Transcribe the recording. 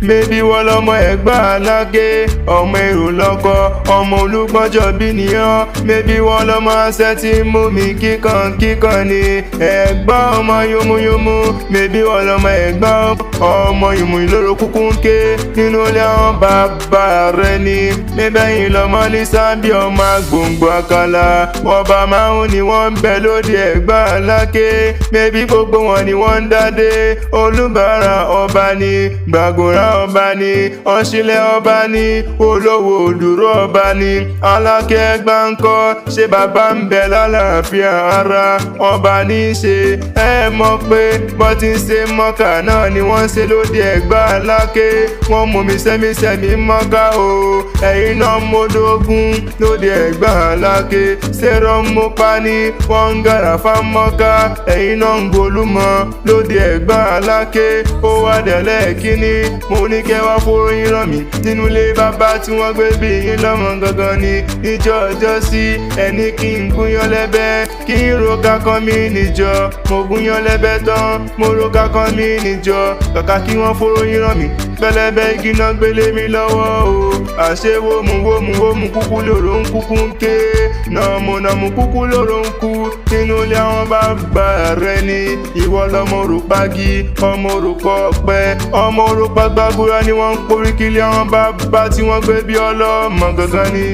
mébí wọ́n lọ́mọ Ẹ̀gbá Alake ọmọ èrò lọ́kọ ọmọ olúgbọ́njọ́ bí nìyàn mébí wọ́n lọ́mọ aṣẹ́ tí mú mi kíkan ni Ẹ̀gbá ọmọ yomuyomu mébí wọ́n lọ́mọ Ẹ̀gbá ọmọ ìmù ìlóró kúkú ń ké nínú ilé àwọn bàbá rẹ̀ ni mébẹ́yìn lọ́mọ ní sábì ọmọ agbòǹgbò àkàlà ọba márùn ni wọ́n ń bẹ lóde Ẹ̀gbá Alake mébí gbogbo wọn ni wọ́n ń dádé olúbàárà ọba ni gbàgòrà ọba ni ọ̀ṣìlẹ̀ ọba ni olówó òdúró ọba ni Alake Ẹ̀gbá ńkọ́ ṣé bàbá ń bẹ lálàáfíà ara ọba ní í ṣe ẹ mọ̀ pé bọ́ ti ń ṣe mọ́kà náà ni wọ́n ń ṣe lóde Ẹ̀gbá Alake wọ́n mú mi sẹ́mi mọ́kà o ẹ̀yin náà mọ́dógún lóde Ẹ̀gbá Alake ṣèrò mú pani wọ́n ń gàrà fámọ́kà ẹ̀yin náà ń golúmọ lóde Ẹ̀gbá Alake ó wá dẹ̀lẹ́ kíní mo ní kẹwàá fóyín ràn mí nínú ilé bàbá tí wọ́n gbé bí yín lọ́mọ gangan ni níjọ́ ọjọ́ sí ẹni kí n gúnyán lẹ́bẹ́ kí n ro kankan mi níjọ́ mo gúnyán lẹ́bẹ́ tán mo ro kankan mi níjọ́ kàkà kí wọ́n fóyín ràn mí pẹlẹbẹ igi náà gbélé mi lọ́wọ́ o àṣé wómù kúkú lóró ń kúkú ń ké nàmú kúkú lóró ń kú nínú ilé àwọn bàbá rẹ ni ìwọ lọmọ òrùpagi ọmọ òrùpọ̀ ọ̀pẹ ọmọ òrùpọ̀ gbàgbúra ni wọ́n ń porí kílé àwọn bàbá tí wọ́n gbé bí ọlọ́mọ gangan ni